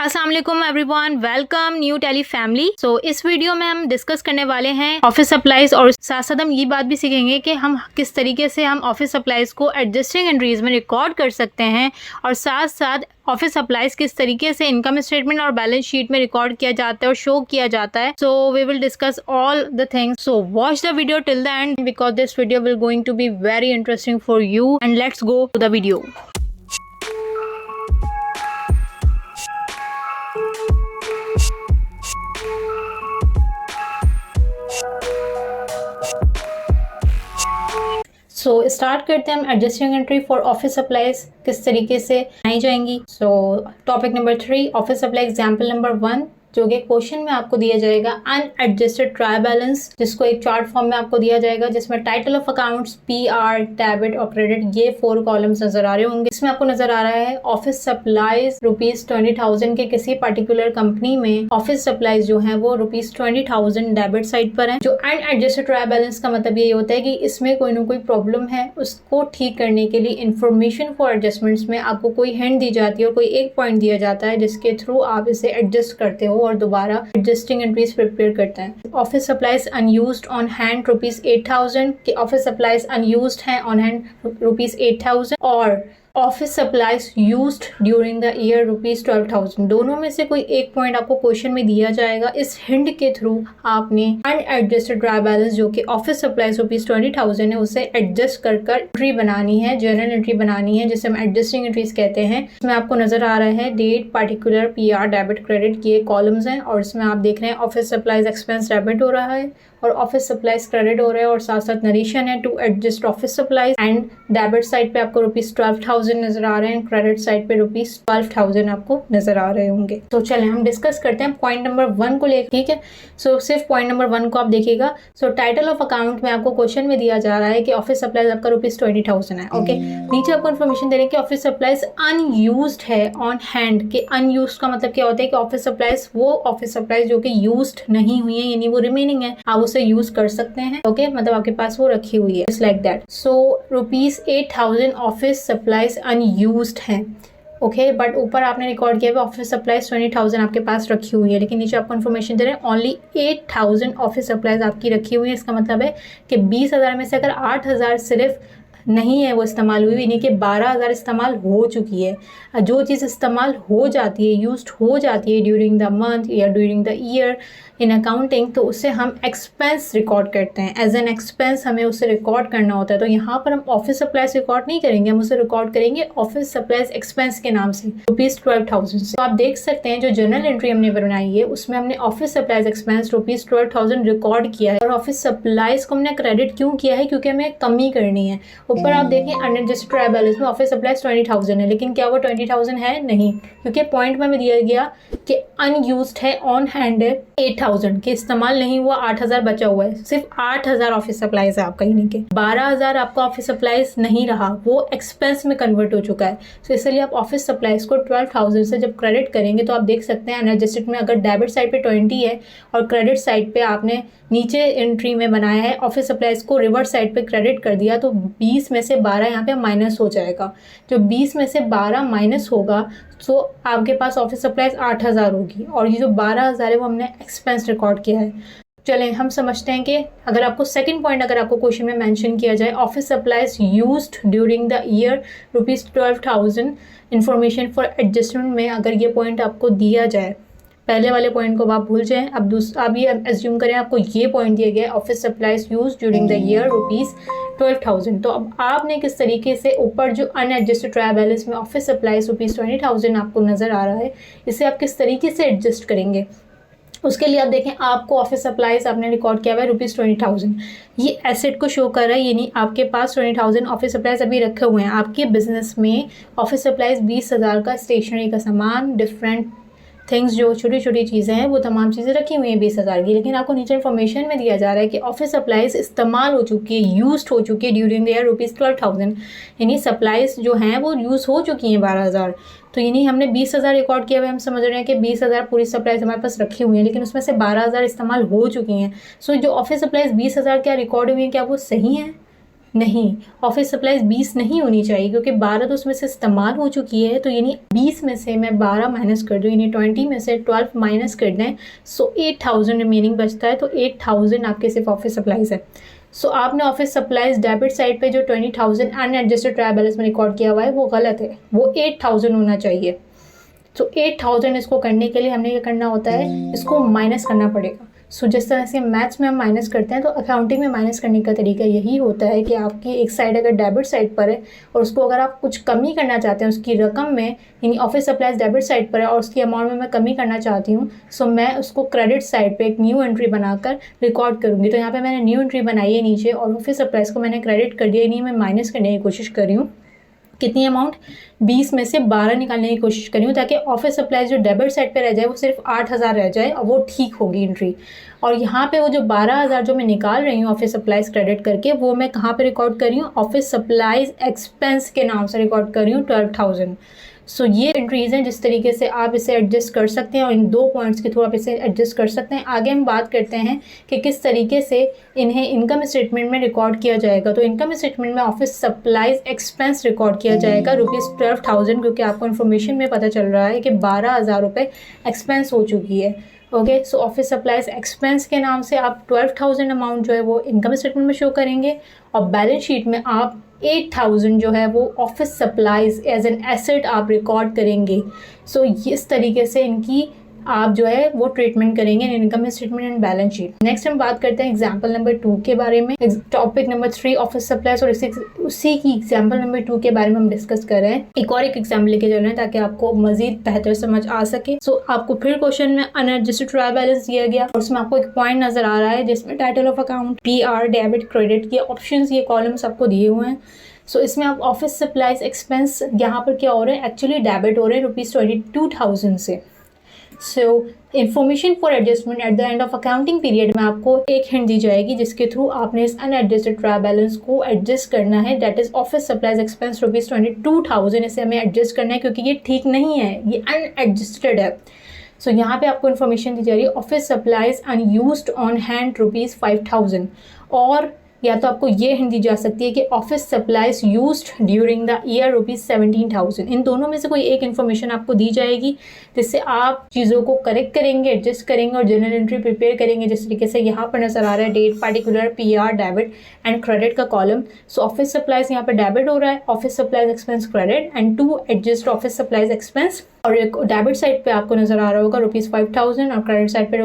अस्सलाम वालेकुम everyone, welcome new tele family. So इस वीडियो में हम डिस्कस करने वाले हैं ऑफिस सप्लाईज और साथ साथ हम ये बात भी सीखेंगे कि हम किस तरीके से हम ऑफिस सप्लाईज को एडजस्टिंग एंट्रीज में रिकॉर्ड कर सकते हैं और साथ साथ ऑफिस सप्लाईज किस तरीके से इनकम स्टेटमेंट और बैलेंस शीट में रिकॉर्ड किया जाता है और शो किया जाता है। So we will discuss all the things, so watch the video till the end because this video will going to be very interesting for you and let's go to the video. So start करते हैं हम adjusting entry for office supplies किस तरीके से बनाई जाएंगी। So topic number 3 office supply example number 1 जो कि क्वेश्चन में आपको दिया जाएगा अनएडजस्टेड ट्रायल बैलेंस, जिसको एक चार्ट फॉर्म में आपको दिया जाएगा जिसमें title of accounts PR debit और क्रेडिट ये 4 कॉलम्स नजर आ रहे होंगे। इसमें आपको नजर आ रहा है ऑफिस सप्लाईज ₹20,000 के किसी पर्टिकुलर कंपनी में ऑफिस सप्लाईज जो है वो ₹20,000 डेबिट साइड पर है। जो अनएडजस्टेड ट्रायल बैलेंस का मतलब ये होता है कि इसमें कोई ना कोई प्रॉब्लम है, उसको ठीक करने के लिए इंफॉर्मेशन फॉर एडजस्टमेंट्स में आपको कोई हिंट दी जाती है और कोई एक पॉइंट दिया जाता है जिसके थ्रू आप इसे एडजस्ट करते हो और दोबारा एडजस्टिंग एंट्रीज प्रिपेयर करते हैं। Office supplies unused on hand ₹8,000 के ऑफिस सप्लाईज अनयूज्ड हैं ऑन हैंड ₹8,000 और office supplies used during the year ₹12,000। दोनों में से कोई एक पॉइंट आपको क्वेश्चन में दिया जाएगा। इस हिंट के थ्रू आपने अनएडजस्टेड ट्रायल बैलेंस जो कि ऑफिस सप्लाईज ₹20,000 है उसे एडजस्ट कर एंट्री बनानी है, जर्नल एंट्री बनानी है जिसे हम एडजस्टिंग एंट्रीज कहते हैं। इसमें आपको नजर आ रहा है date, particular, PR debit, credit ये कॉलम्स हैं और इसमें आप देख रहे हैं ऑफिस सप्लाईज एक्सपेंस डेबिट हो रहा है और ऑफिस सप्लाईज क्रेडिट हो रहा है और साथ साथ नरेशन है to adjust office supplies and debit side पे आपको ₹12,000 नजर आ रहे हैं, क्रेडिट साइड पे ₹12,000 आपको नजर आ रहे होंगे। तो चलें हम डिस्कस करते हैं पॉइंट नंबर 1 को लेकर, ठीक है। सो सिर्फ पॉइंट नंबर 1 को आप देखिएगा। सो टाइटल ऑफ अकाउंट में आपको क्वेश्चन में दिया जा रहा है कि ऑफिस सप्लाईज आपका ₹20,000 है, ओके। नीचे आपको इन्फॉर्मेशन दे रहे हैं कि ऑफिस सप्लाईज अनयूज्ड है ऑन हैंड। के अनयूज्ड का मतलब क्या होता है कि ऑफिस सप्लाईज वो ऑफिस सप्लाईज जो कि यूज्ड नहीं हुई है यानी वो रिमेनिंग है, आप उसे यूज कर सकते हैं, ओके मतलब आपके पास वो रखी हुई है, just like that. So ₹8,000 office supplies unused हैं, ओके बट ऊपर आपने रिकॉर्ड किया हुआ ऑफिस सप्लाईज 20,000 आपके पास रखी हुई है, लेकिन नीचे आपको इन्फॉर्मेशन दे रहे हैं ओनली 8,000 ऑफिस सप्लाईज आपकी रखी हुई है। इसका मतलब है कि 20,000 में से अगर 8,000 सिर्फ नहीं है वो इस्तेमाल हुई, यानी कि 12,000 इस्तेमाल हो चुकी है। जो चीज़ इस्तेमाल हो जाती है, यूज्ड हो जाती है ड्यूरिंग द मंथ या during the year in accounting, तो उसे हम एक्सपेंस रिकॉर्ड करते हैं। एज एन एक्सपेंस हमें उसे रिकॉर्ड करना होता है। तो यहाँ पर हम ऑफिस सप्लाईज रिकॉर्ड नहीं करेंगे, हम उसे रिकॉर्ड करेंगे ऑफिस सप्लाईज एक्सपेंस के नाम से ₹12,000 से। तो आप देख सकते हैं जो जर्नल एंट्री हमने बनाई है उसमें हमने ऑफिस सप्लाईज एक्सपेंस ₹12,000 रिकॉर्ड किया है और ऑफिस सप्लाईज को हमने क्रेडिट क्यों किया है, क्योंकि हमें कमी करनी है। ऊपर आप देखें अनएडजस्टेड ट्रायल बैलेंस में ऑफिस सप्लाईज 20,000 है, लेकिन क्या वो 20,000 है? नहीं, क्योंकि पॉइंट में दिया गया कि अनयूज्ड है ऑन हैंड है 8,000 के इस्तेमाल नहीं हुआ, 8,000 बचा हुआ है। सिर्फ 8,000 ऑफिस सप्लाईज है आपका, यानी कि 12,000 आपका ऑफिस सप्लाईज नहीं रहा, वो एक्सपेंस में कन्वर्ट हो चुका है। तो इसलिए आप ऑफिस सप्लाईज को 12,000 से जब क्रेडिट करेंगे तो आप देख सकते हैं अनएडजस्टेड में अगर डेबिट साइड पे 20 है और क्रेडिट साइड पे आपने नीचे एंट्री में बनाया है ऑफिस सप्लाईज को रिवर्स साइड पे क्रेडिट कर दिया, तो 20 में से 12 यहाँ पे माइनस हो जाएगा। जो 20 में से 12 माइनस होगा तो आपके पास ऑफिस सप्लाईज 8,000 होगी और ये जो 12,000 है वो हमने एक्सपेंस रिकॉर्ड किया है। चलें हम समझते हैं कि अगर आपको सेकंड पॉइंट अगर आपको क्वेश्चन में मेंशन किया जाए office supplies used during the year ₹12,000 information for adjustment में अगर ये पॉइंट आपको दिया जाए, पहले वाले पॉइंट को आप भूल जाएं, अब ये एज्यूम करें आपको ये पॉइंट दिया गया है office supplies used during the year ₹12,000। तो अब आपने किस तरीके से ऊपर जो अनएडजस्टेड ट्रायल बैलेंस में ऑफिस सप्लाईज ₹20,000 आपको नजर आ रहा है, इसे आप किस तरीके से एडजस्ट करेंगे। उसके लिए आप देखें आपको ऑफिस सप्लाईज आपने रिकॉर्ड किया हुआ है ₹20,000, ये एसेट को शो कर रहा है, यानी आपके पास 20,000 ऑफिस सप्लाईज अभी रखे हुए हैं। आपके बिजनेस में ऑफिस सप्लाईज 20,000 का स्टेशनरी का सामान, डिफरेंट थिंग्स जो छोटी छोटी चीज़ें हैं वो तमाम चीज़ें रखी हुई हैं 20,000 की, लेकिन आपको नीचे इन्फॉर्मेशन में दिया जा रहा है कि ऑफिस सप्लाईज इस्तेमाल हो चुकी है, यूज्ड हो चुकी है ड्यूरिंग द ईयर ₹12,000, यानी सप्लाईज जो हैं वो यूज़ हो चुकी हैं 12,000। तो यानी हमने 20,000 रिकॉर्ड किया हुआ है, हम समझ रहे हैं कि 20,000 पूरी सप्लाईज हमारे पास रखी हुई हैं, लेकिन उसमें से 12,000 इस्तेमाल हो चुकी हैं। सो जो ऑफिस सप्लाईज 20,000 क्या रिकॉर्ड हुई हैं क्या वो सही हैं? नहीं, ऑफिस सप्लाईज 20 नहीं होनी चाहिए क्योंकि 12 तो उसमें से इस्तेमाल हो चुकी है, तो यानी 20 में से मैं 12 माइनस कर दूँ, यानी 20 में से 12 माइनस कर दें, सो 8000 रिमेनिंग बचता है, तो 8000 आपके सिर्फ ऑफिस सप्लाईज है। सो आपने ऑफिस सप्लाईज डेबिट साइड पे जो 20,000 अनएडजस्टेड ट्रायल बैलेंस में रिकॉर्ड किया हुआ है वो गलत है, वो 8000 होना चाहिए। तो 8000 इसको करने के लिए हमने क्या करना होता है, इसको माइनस करना पड़ेगा। सो जिस तरह से मैथ्स में हम माइनस करते हैं तो अकाउंटिंग में माइनस करने का तरीका यही होता है कि आपकी एक साइड अगर डेबिट साइड पर है और उसको अगर आप कुछ कमी करना चाहते हैं उसकी रकम में, यानी ऑफिस सप्लाईज डेबिट साइड पर है और उसकी अमाउंट में मैं कमी करना चाहती हूँ, सो मैं उसको क्रेडिट साइड पे एक न्यू एंट्री बनाकर रिकॉर्ड करूँगी। तो यहाँ पे मैंने न्यू एंट्री बनाई है नीचे और ऑफिस सप्लाईज को मैंने क्रेडिट कर दिया, यानी मैं माइनस करने की कोशिश कर रही हूँ। कितनी अमाउंट, 20 में से 12 निकालने की कोशिश करी हूँ ताकि ऑफिस सप्लाई जो डेबिट साइड पे रह जाए वो सिर्फ 8000 रह जाए और वो ठीक होगी एंट्री। और यहाँ पे वो जो 12000 जो मैं निकाल रही हूँ ऑफिस सप्लाईज क्रेडिट करके, वो मैं कहाँ पे रिकॉर्ड कर रही हूँ, ऑफिस सप्लाईज एक्सपेंस के नाम से रिकॉर्ड कर रही हूँ 12000। सो ये एंट्रीज हैं जिस तरीके से आप इसे एडजस्ट कर सकते हैं और इन 2 पॉइंट्स के थ्रू आप इसे एडजस्ट कर सकते हैं। आगे हम बात करते हैं कि किस तरीके से इन्हें इनकम स्टेटमेंट में रिकॉर्ड किया जाएगा। तो इनकम स्टेटमेंट में ऑफिस सप्लाईज एक्सपेंस रिकॉर्ड किया जाएगा ₹12,000, क्योंकि आपको इन्फॉर्मेशन में पता चल रहा है कि 12,000 रुपये एक्सपेंस हो चुकी है। ओके, सो ऑफिस सप्लाईज एक्सपेंस के नाम से आप 12,000 अमाउंट जो है वो इनकम स्टेटमेंट में शो करेंगे और बैलेंस शीट में आप 8000 जो है वो office supplies as an asset आप रिकॉर्ड करेंगे। सो इस तरीके से इनकी आप जो है वो ट्रीटमेंट करेंगे income statement and balance sheet. Next हम बात करते हैं एग्जांपल नंबर 2 के बारे में। टॉपिक नंबर 3 ऑफिस सप्लाईज और उसी की एग्जांपल नंबर 2 के बारे में हम डिस्कस कर रहे हैं। एक एग्जाम्पल लेके चल रहे हैं ताकि आपको मजीद बेहतर समझ आ सके। सो आपको फिर क्वेश्चन में अनएडजस्टेड ट्रायल बैलेंस दिया गया और उसमें आपको एक पॉइंट नजर आ रहा है जिसमें title of account, PR, debit, credit, ये ऑप्शन, ये कॉलम्स आपको दिए हुए हैं। सो इसमें आप ऑफिस सप्लाईज एक्सपेंस यहाँ पर क्या हो रहे हैं, एक्चुअली डेबिट हो रहे हैं ₹22,000 से। So information for adjustment at the end of accounting period में आपको एक हिंट दी जाएगी जिसके थ्रू आपने इस अनएडजस्टेड ट्रायल बैलेंस को एडजस्ट करना है। That is office supplies expense ₹22,000। इसे हमें एडजस्ट करना है क्योंकि ये ठीक नहीं है, ये अनएडजस्टेड है। सो यहाँ पे आपको इन्फॉर्मेशन दी जा रही है office supplies unused on hand ₹5,000, और या तो आपको ये हिंट दी जा सकती है कि office supplies used during the year ₹17,000। इन दोनों में से कोई एक इन्फॉर्मेशन आपको दी जाएगी जिससे आप चीज़ों को करेक्ट करेंगे, एडजस्ट करेंगे और जनरल एंट्री प्रिपेयर करेंगे। जिस तरीके से यहाँ पर नजर आ रहा है date, particular, PR, debit and credit का कॉलम। सो ऑफिस सप्लाईज यहाँ पर डेबिट हो रहा है, office supplies expense credit and to adjust office supplies expense. और एक डेबिट साइड पे आपको नजर आ रहा होगा ₹5,000 और क्रेडिट साइड पे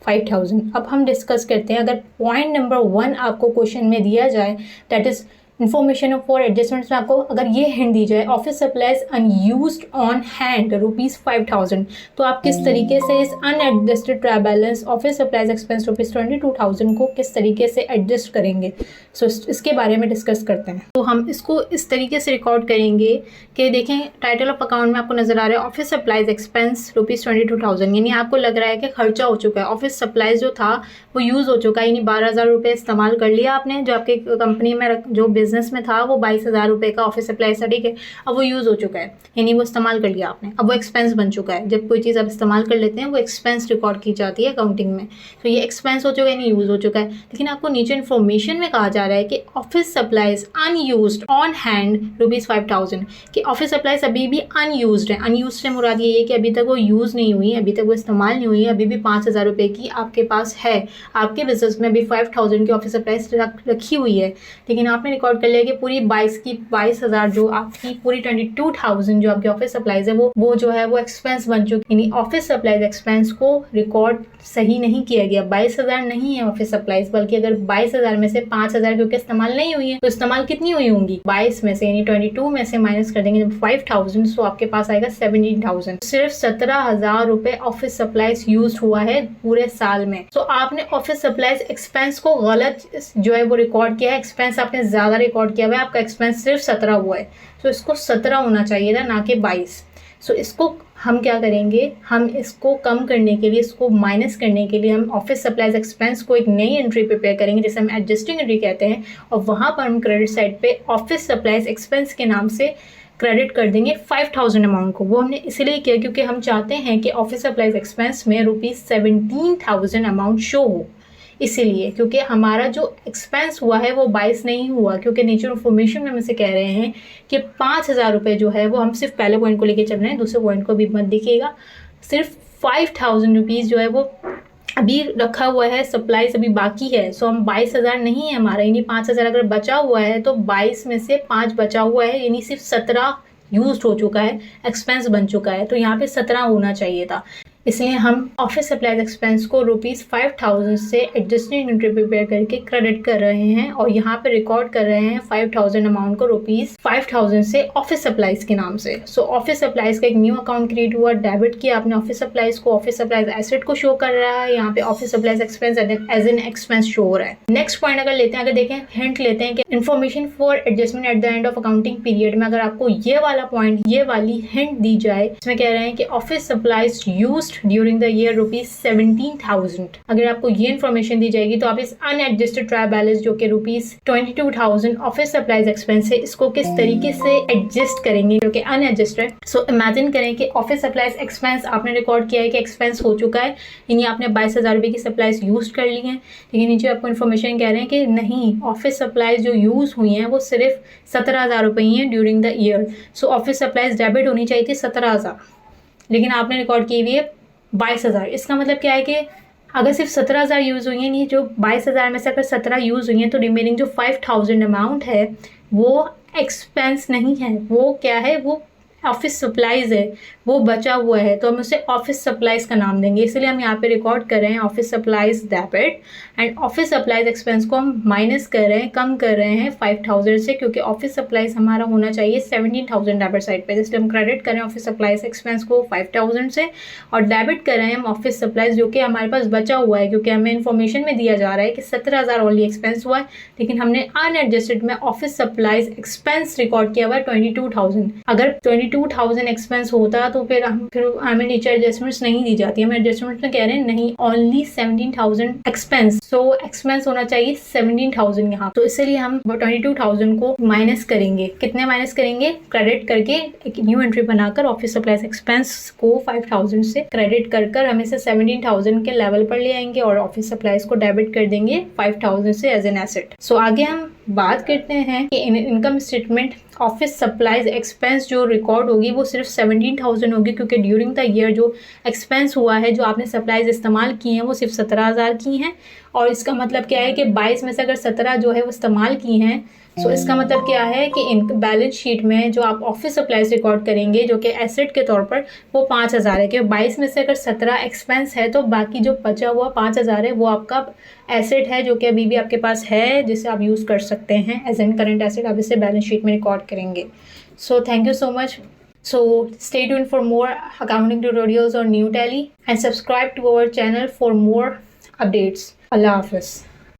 ₹5,000। अब हम डिस्कस करते हैं, अगर पॉइंट नंबर 1 आपको क्वेश्चन में दिया जाए, that is information for adjustments में आपको अगर ये हिंट दी जाए office supplies unused on hand ₹5,000, तो आप किस तरीके से इस unadjusted trial balance office supplies expense ₹22,000 को किस तरीके से एडजस्ट करेंगे। सो इसके बारे में डिस्कस करते हैं। तो हम इसको इस तरीके से रिकॉर्ड करेंगे कि देखें टाइटल ऑफ अकाउंट में आपको नजर आ रहा है ऑफिस सप्लाईज एक्सपेंस ₹22,000, यानी आपको लग रहा है कि खर्चा हो चुका है, ऑफिस सप्लाईज जो था वो यूज़ हो चुका है, यानी 12,000 रुपये इस्तेमाल कर लिया आपने, जो आपके कंपनी में जो बिजनेस में था वो 22,000 रुपये का ऑफिस सप्लाईज था, ठीक है। अब वो यूज़ हो चुका है, यानी वो इस्तेमाल कर लिया आपने, अब वो एक्सपेंस बन चुका है। जब कोई चीज़ आप इस्तेमाल कर लेते हैं वो एक्सपेंस रिकॉर्ड की जाती है अकाउंटिंग में। तो ये एक्सपेंस हो चुका है, यानी यूज़ हो चुका है। लेकिन आपको नीचे इन्फॉर्मेशन में कहा जा रहा है कि office supplies unused on hand ₹5,000, कि ऑफिस सप्लाईज अभी भी अनयूज्ड है। अनयूज्ड से मुराद ये है कि अभी तक वो यूज़ नहीं हुई, अभी तक वो इस्तेमाल नहीं हुई है, अभी भी 5,000 रुपये की आपके पास है, आपके बिजनेस में अभी 5,000 की ऑफिस सप्लाईज रखी हुई है। लेकिन आपने रिकॉर्ड कर लिया कि पूरी 22,000 जो आपकी पूरी 22,000 जो आपकी ऑफिस सप्लाईज है वो जो है वो एक्सपेंस बन चुकी, यानी ऑफिस सप्लाईज एक्सपेंस को रिकॉर्ड सही नहीं किया गया। 22,000 नहीं है ऑफिस सप्लाईज, बल्कि अगर 22,000 में से 5,000 क्योंकि इस्तेमाल नहीं हुई है तो इस्तेमाल कितनी हुई होंगी, 22 में से, यानी 22 में से माइनस कर देंगे जब 5,000, तो आपके पास आएगा 17,000। सिर्फ 17,000 रुपए ऑफिस सप्लाईज यूज हुआ है पूरे साल में। तो आपने ऑफिस सप्लाईज एक्सपेंस को गलत जो है वो रिकॉर्ड किया है, एक्सपेंस आपने ज्यादा रिकॉर्ड किया हुआ है, आपका एक्सपेंस सिर्फ 17 हुआ है। तो इसको 17 होना चाहिए था, ना कि 22। सो इसको हम क्या करेंगे, हम इसको कम करने के लिए, इसको माइनस करने के लिए हम ऑफिस सप्लाईज एक्सपेंस को एक नई एंट्री प्रिपेयर करेंगे जिसे हम एडजस्टिंग एंट्री कहते हैं, और वहाँ पर हम क्रेडिट साइड पे ऑफिस सप्लाईज एक्सपेंस के नाम से क्रेडिट कर देंगे 5,000 अमाउंट को। वो हमने इसलिए किया क्योंकि हम चाहते हैं कि ऑफिस सप्लाईज एक्सपेंस में ₹17,000 अमाउंट शो हो, इसीलिए क्योंकि हमारा जो एक्सपेंस हुआ है वो 22 नहीं हुआ, क्योंकि नेचर इन्फॉर्मेशन में हमसे कह रहे हैं कि 5,000 रुपये जो है वो हम सिर्फ पहले पॉइंट को लेके चल रहे हैं, दूसरे पॉइंट को भी मत देखिएगा। सिर्फ 5,000 रुपीज़ जो है वो अभी रखा हुआ है, सप्लाईज अभी बाकी है। सो हम 22,000 नहीं है हमारा, यानी 5,000 अगर बचा हुआ है तो 22 में से 5 बचा हुआ है, यानी सिर्फ 17 यूज हो चुका है, एक्सपेंस बन चुका है। तो यहाँ पे 17 होना चाहिए था, इसलिए हम ऑफिस सप्लाईज एक्सपेंस को ₹5,000 से एडजस्टिंग एंट्री प्रिपेयर करके क्रेडिट कर रहे हैं और यहाँ पे रिकॉर्ड कर रहे हैं 5,000 अमाउंट को ₹5,000 से ऑफिस सप्लाईज के नाम से। सो ऑफिस सप्लाईज का एक न्यू अकाउंट क्रिएट हुआ, डेबिट किया आपने ऑफिस सप्लाईज को, ऑफिस सप्लाईज एसेट को शो कर रहा है, यहाँ पे office supplies expense as an expense show हो रहा है। नेक्स्ट पॉइंट अगर लेते हैं, अगर देखें हिंट लेते हैं कि information for adjustment at the end of accounting period में अगर आपको ये वाला पॉइंट, ये वाली हिंट दी जाए, इसमें कह रहे हैं कि office supplies used during the year ₹17,000, अगर आपको ये इन्फॉर्मेशन दी जाएगी तो आप इस अनएडजस्टेड ट्रायल बैलेंस जो कि ₹22,000 ऑफिस सप्लाईज एक्सपेंस है, इसको किस तरीके से एडजस्ट करेंगे जो कि अनएडजस्टेड। सो इमेजिन करें कि ऑफिस सप्लाईज एक्सपेंस आपने रिकॉर्ड किया है कि एक्सपेंस हो चुका है, यानी आपने 22,000 रुपये की सप्लाईज यूज कर ली हैं, लेकिन नीचे आपको इन्फॉर्मेशन कह रहे हैं कि नहीं, ऑफिस सप्लाईज जो यूज हुई हैं वो सिर्फ 17,000 रुपये ही हैं during the year. So office supplies debit होनी चाहिए थी 17,000, लेकिन आपने रिकॉर्ड की हुई है 22,000। इसका मतलब क्या है कि अगर सिर्फ 17,000 यूज़ हुई हैं, नहीं जो 22,000 में से अगर 17 यूज़ हुई हैं तो रिमेनिंग जो 5,000 अमाउंट है वो एक्सपेंस नहीं है, वो क्या है, वो ऑफिस सप्लाईज है, वो बचा हुआ है, तो हम उसे ऑफिस सप्लाईज का नाम देंगे। इसलिए हम यहाँ पे रिकॉर्ड कर रहे हैं office supplies debit and office supplies expense को हम माइनस कर रहे हैं, कम कर रहे हैं 5,000 से, क्योंकि ऑफिस सप्लाईज हमारा होना चाहिए 17,000 डेबिट साइड पे, इसलिए हम क्रेडिट कर रहे हैं ऑफिस सप्लाईज एक्सपेंस को 5,000 से और डेबिट कर रहे हैं हम ऑफिस सप्लाईज जो कि हमारे पास बचा हुआ है, क्योंकि हमें इन्फॉर्मेशन में दिया जा रहा है कि 17,000 ओनली एक्सपेंस हुआ है, लेकिन हमने अनएडजस्टेड में ऑफिस सप्लाईज एक्सपेंस रिकॉर्ड किया हुआ है 22,000। अगर 22,000 एक्सपेंस होता तो फिर हमें नीचे एडजस्टमेंट्स नहीं दी जाती, हमें एडजस्टमेंट्स में कह रहे हैं नहीं, ओनली 17,000 एक्सपेंस। सो एक्सपेंस होना चाहिए 17,000 यहाँ, तो इसलिए हम 22,000 को माइनस करेंगे। कितने माइनस करेंगे? क्रेडिट करके एक न्यू एंट्री बनाकर ऑफिस सप्लाईज एक्सपेंस को 5,000 से क्रेडिट कर हम इसे 17,000 के लेवल पर ले आएंगे और ऑफिस सप्लाईज को डेबिट कर देंगे 5,000 से एज एन एसेट। सो आगे हम बात करते हैं कि income statement office supplies expense जो रिकॉर्ड होगी वो सिर्फ 17,000 होगी, क्योंकि ड्यूरिंग द ईयर जो एक्सपेंस हुआ है, जो आपने सप्लाईज इस्तेमाल की हैं वो सिर्फ 17,000 की हैं। और इसका मतलब क्या है कि 22 में से अगर 17 जो है वो इस्तेमाल की हैं, सो इसका मतलब क्या है कि इन बैलेंस शीट में जो आप ऑफिस सप्लाईज रिकॉर्ड करेंगे जो कि एसेट के तौर पर वो 5,000 है, क्योंकि 22 में से अगर 17 एक्सपेंस है तो बाकी जो बचा हुआ 5,000 है वो आपका एसेट है, जो कि अभी भी आपके पास है, जिसे आप यूज़ कर सकते हैं एज एन करेंट एसेट। आप इसे बैलेंस शीट में रिकॉर्ड करेंगे। So thank you so much. So stay tuned for more accounting tutorials on New Tally and subscribe to our channel for more updates. Allah Hafiz.